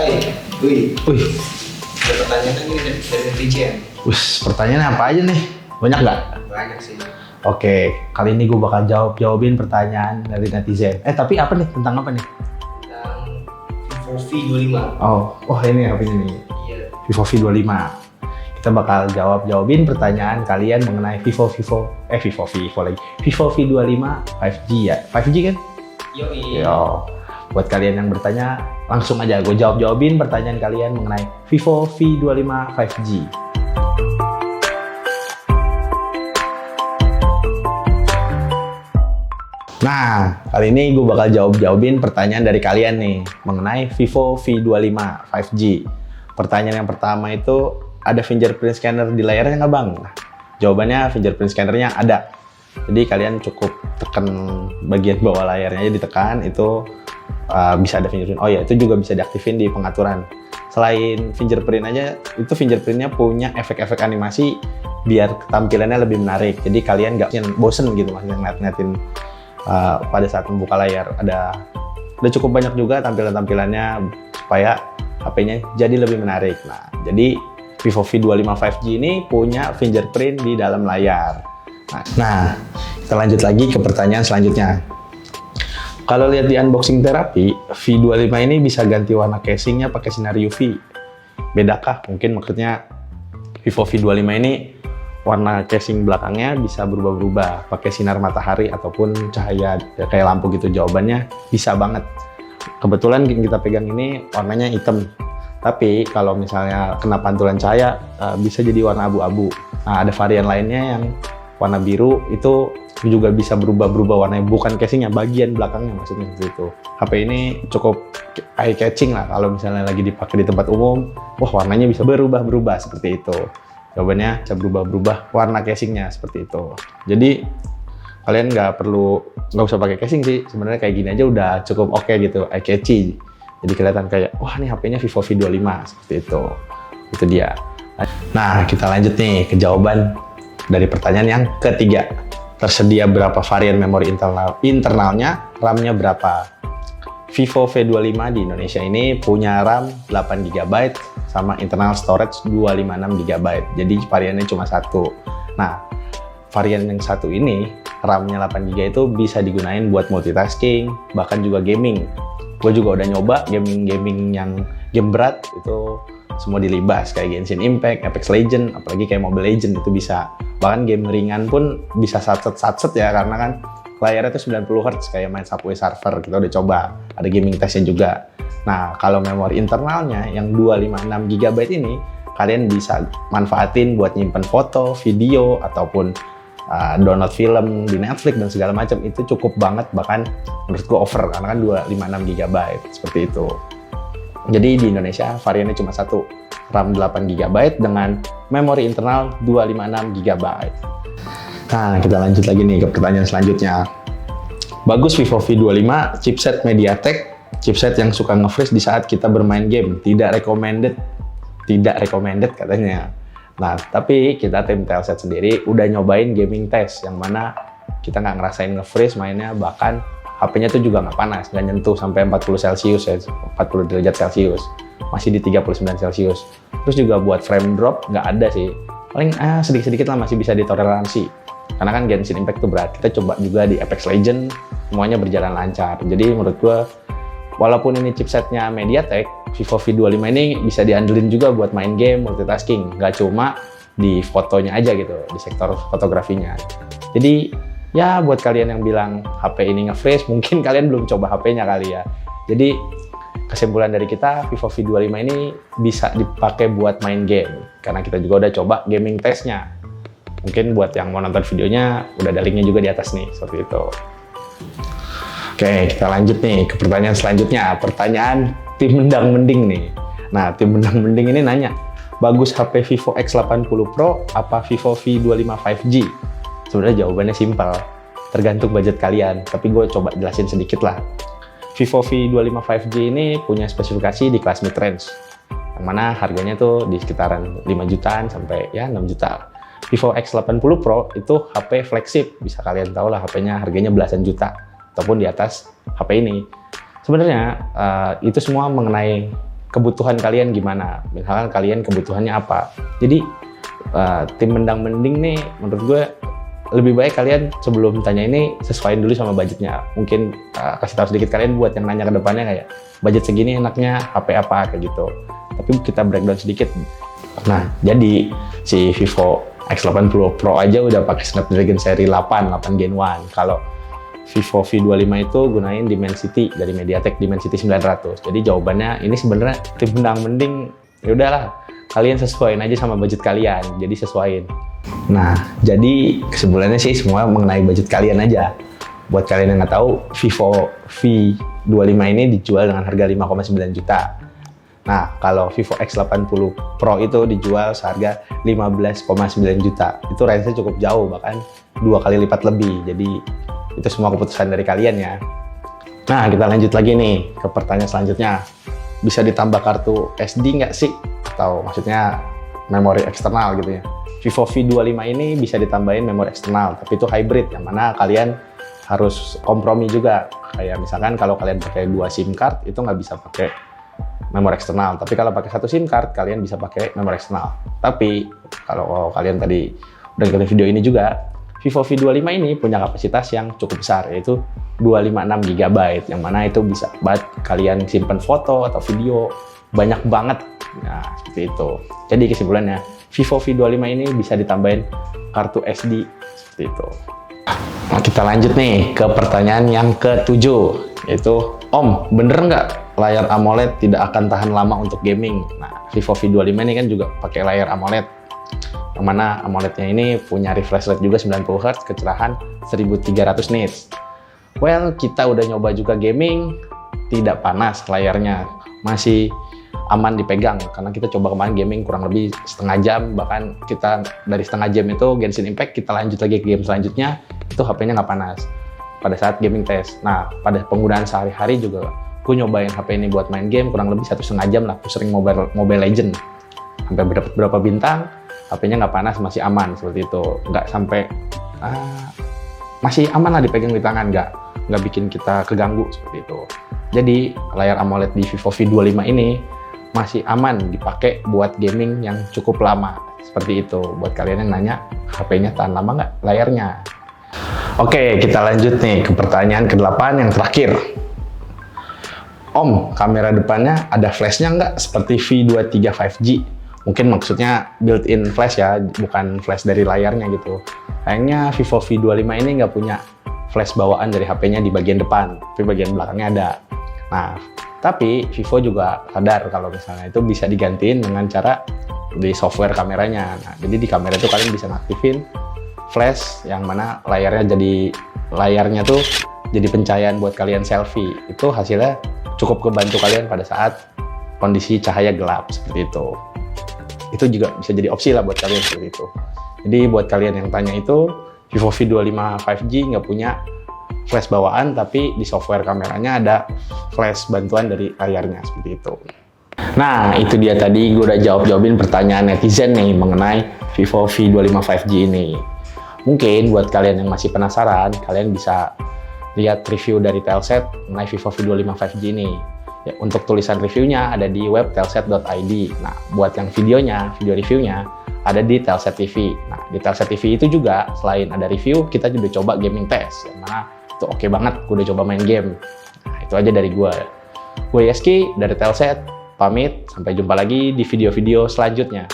Wih, Wih, ada pertanyaan lagi nih dari netizen. pertanyaan apa aja nih? Banyak nggak? Banyak sih. Oke, kali ini gue bakal jawabin pertanyaan dari netizen. Tapi apa nih? Tentang apa nih? Tentang Vivo V25. Oh ini apa ini? Iya. Vivo V25. Kita bakal jawabin pertanyaan kalian mengenai Vivo V25 5G ya. 5G kan? Yoi. Yo. Buat kalian yang bertanya, langsung aja gue jawabin pertanyaan kalian mengenai Vivo V25 5G. Nah, kali ini gue bakal jawabin pertanyaan dari kalian nih mengenai Vivo V25 5G. Pertanyaan yang pertama itu, ada fingerprint scanner di layarnya nggak bang? Nah, jawabannya fingerprint scannernya ada. Jadi kalian cukup tekan bagian bawah layarnya aja, ditekan itu bisa ada fingerprint. Oh ya, itu juga bisa diaktifin di pengaturan. Selain fingerprint aja, itu fingerprintnya punya efek-efek animasi biar tampilannya lebih menarik. Jadi kalian nggak bosen gitu maksudnya ngeliatin pada saat membuka layar. Ada cukup banyak juga tampilannya supaya HP-nya jadi lebih menarik. Nah, jadi Vivo V25 5G ini punya fingerprint di dalam layar. Nah, kita lanjut lagi ke pertanyaan selanjutnya. Kalau lihat di unboxing terapi, V25 ini bisa ganti warna casingnya pakai sinar UV. Bedakah? Mungkin maksudnya Vivo V25 ini warna casing belakangnya bisa berubah-ubah pakai sinar matahari ataupun cahaya kayak lampu gitu. Jawabannya bisa banget. Kebetulan yang kita pegang ini warnanya hitam. Tapi kalau misalnya kena pantulan cahaya bisa jadi warna abu-abu. Nah, ada varian lainnya yang warna biru, itu juga bisa berubah-berubah warnanya, bukan casingnya, bagian belakangnya maksudnya seperti itu. HP ini cukup eye catching lah kalau misalnya lagi dipakai di tempat umum. Wah, warnanya bisa berubah-berubah seperti itu. Jawabannya bisa berubah-berubah warna casingnya seperti itu. Jadi kalian nggak usah pakai casing sih. Sebenarnya kayak gini aja udah cukup oke gitu, eye catchy. Jadi kelihatan kayak, wah ini HP-nya Vivo V25 seperti itu. Itu dia. Nah, kita lanjut nih ke jawaban dari pertanyaan yang ketiga. Tersedia berapa varian memori internalnya, RAM-nya berapa? Vivo V25 di Indonesia ini punya RAM 8GB sama internal storage 256GB. Jadi variannya cuma satu. Nah, varian yang satu ini, RAM-nya 8GB itu bisa digunain buat multitasking, bahkan juga gaming. Gue juga udah nyoba gaming yang game berat itu semua dilibas, kayak Genshin Impact, Apex Legends, apalagi kayak Mobile Legends itu bisa. Bahkan game ringan pun bisa satset ya, karena kan layarnya itu 90Hz kayak main Subway Surfer, kita udah coba. Ada gaming testnya juga. Nah, kalau memori internalnya yang 256GB ini, kalian bisa manfaatin buat nyimpen foto, video, ataupun download film di Netflix dan segala macam. Itu cukup banget, bahkan menurut gue over, karena kan 256GB, seperti itu. Jadi di Indonesia variannya cuma satu, RAM 8GB dengan memori internal 256GB. Nah, kita lanjut lagi nih ke pertanyaan selanjutnya. Bagus Vivo V25, chipset MediaTek, chipset yang suka nge-freeze di saat kita bermain game, tidak recommended katanya. Nah, tapi kita tim Telset sendiri udah nyobain gaming test, yang mana kita nggak ngerasain nge-freeze mainnya, bahkan HP-nya tuh juga nggak panas, nggak nyentuh sampai 40 Celcius ya, 40 derajat Celcius, masih di 39 Celcius. Terus juga buat frame drop nggak ada sih, paling sedikit-sedikit lah masih bisa ditoleransi. Karena kan Genshin Impact tuh berat, kita coba juga di Apex Legends, semuanya berjalan lancar. Jadi menurut gua, walaupun ini chipsetnya MediaTek, Vivo V25 ini bisa diandelin juga buat main game, multitasking, nggak cuma di fotonya aja gitu, di sektor fotografinya. Jadi ya buat kalian yang bilang HP ini nge-freeze, mungkin kalian belum coba HP-nya kali ya. Jadi kesimpulan dari kita, Vivo V25 ini bisa dipakai buat main game, karena kita juga udah coba gaming testnya. Mungkin buat yang mau nonton videonya, udah ada linknya juga di atas nih, seperti itu. Oke, kita lanjut nih ke pertanyaan selanjutnya. Pertanyaan tim Mendang Mending nih. Nah, tim Mendang Mending ini nanya, bagus HP Vivo X80 Pro apa Vivo V25 5G? Sebenarnya jawabannya simpel, tergantung budget kalian. Tapi gue coba jelasin sedikit lah. Vivo V25 5G ini punya spesifikasi di kelas mid-range, yang mana harganya tuh di sekitaran 5 jutaan sampai ya 6 juta. Vivo X80 Pro itu HP flagship, bisa kalian tahu lah HP-nya harganya belasan juta, ataupun di atas HP ini. Sebenarnya itu semua mengenai kebutuhan kalian gimana. Misalkan kalian kebutuhannya apa. Jadi tim mendang-mending nih menurut gue lebih baik kalian sebelum tanya ini sesuaiin dulu sama budgetnya. Mungkin kasih tahu sedikit kalian buat yang nanya ke depannya kayak budget segini enaknya HP apa kayak gitu. Tapi kita breakdown sedikit. Nah, jadi si Vivo X80 Pro aja udah pakai Snapdragon seri 8 Gen 1. Kalau Vivo V25 itu gunain Dimensity dari MediaTek Dimensity 900. Jadi jawabannya ini sebenarnya tim mendang-mending ya udahlah, kalian sesuaiin aja sama budget kalian. Jadi sesuaiin. Nah, jadi kesimpulannya sih semua mengenai budget kalian aja. Buat kalian yang nggak tahu, Vivo V25 ini dijual dengan harga 5,9 juta. Nah, kalau Vivo X80 Pro itu dijual seharga 15,9 juta. Itu range-nya cukup jauh, bahkan 2 kali lipat lebih. Jadi, itu semua keputusan dari kalian ya. Nah, kita lanjut lagi nih ke pertanyaan selanjutnya. Bisa ditambah kartu SD nggak sih? Atau maksudnya memori eksternal gitu ya. Vivo V25 ini bisa ditambahin memori eksternal, tapi itu hybrid, yang mana kalian harus kompromi juga. Kayak misalkan kalau kalian pakai 2 SIM card, itu nggak bisa pakai memori eksternal. Tapi kalau pakai 1 SIM card, kalian bisa pakai memori eksternal. Tapi kalau kalian tadi udah nonton video ini juga, Vivo V25 ini punya kapasitas yang cukup besar, yaitu 256 GB, yang mana itu bisa buat kalian simpan foto atau video banyak banget. Nah, seperti itu. Jadi kesimpulannya, Vivo V25 ini bisa ditambahin kartu SD, seperti itu. Nah, kita lanjut nih ke pertanyaan yang ke-7, yaitu, Om, bener nggak layar AMOLED tidak akan tahan lama untuk gaming? Nah, Vivo V25 ini kan juga pakai layar AMOLED, yang mana AMOLED-nya ini punya refresh rate juga 90 Hz, kecerahan 1300 nits. Well, kita udah nyoba juga gaming, tidak panas layarnya, masih aman dipegang, karena kita coba kemarin gaming kurang lebih setengah jam, bahkan kita dari setengah jam itu Genshin Impact, kita lanjut lagi ke game selanjutnya, itu HP-nya nggak panas pada saat gaming test. Nah, pada penggunaan sehari-hari juga, gue nyobain HP ini buat main game kurang lebih 1,5 jam lah, aku sering Mobile Legend, sampai berapa bintang, HP-nya nggak panas, masih aman, seperti itu, nggak sampai, masih aman lah dipegang di tangan, nggak bikin kita keganggu, seperti itu. Jadi, layar AMOLED di Vivo V25 ini masih aman dipakai buat gaming yang cukup lama, seperti itu. Buat kalian yang nanya, HP-nya tahan lama nggak layarnya? Oke, kita lanjut nih ke pertanyaan ke-8 yang terakhir. Om, kamera depannya ada flash-nya nggak seperti V23 5G? Mungkin maksudnya built-in flash ya, bukan flash dari layarnya gitu. Sayangnya Vivo V25 ini nggak punya flash bawaan dari HP-nya di bagian depan, tapi bagian belakangnya ada. Nah, tapi Vivo juga sadar kalau misalnya itu bisa digantiin dengan cara di software kameranya. Nah, jadi di kamera itu kalian bisa ngaktifin flash yang mana layarnya tuh jadi pencahayaan buat kalian selfie. Itu hasilnya cukup kebantu kalian pada saat kondisi cahaya gelap, seperti itu. Itu juga bisa jadi opsi lah buat kalian, seperti itu. Jadi buat kalian yang tanya itu, Vivo V25 5G nggak punya flash bawaan, tapi di software kameranya ada flash bantuan dari layarnya, seperti itu. Nah, itu dia tadi gue udah jawabin pertanyaan netizen nih mengenai Vivo V25 5G ini. Mungkin buat kalian yang masih penasaran, kalian bisa lihat review dari Telset mengenai Vivo V25 5G ini. Ya, untuk tulisan reviewnya ada di web telset.id. Nah, buat yang video reviewnya ada di Telset TV. Nah, di Telset TV itu juga selain ada review, kita juga coba gaming test, yang mana itu oke banget, gue udah coba main game. Nah, itu aja dari gue. Gue Yeski dari Telset, pamit, sampai jumpa lagi di video-video selanjutnya.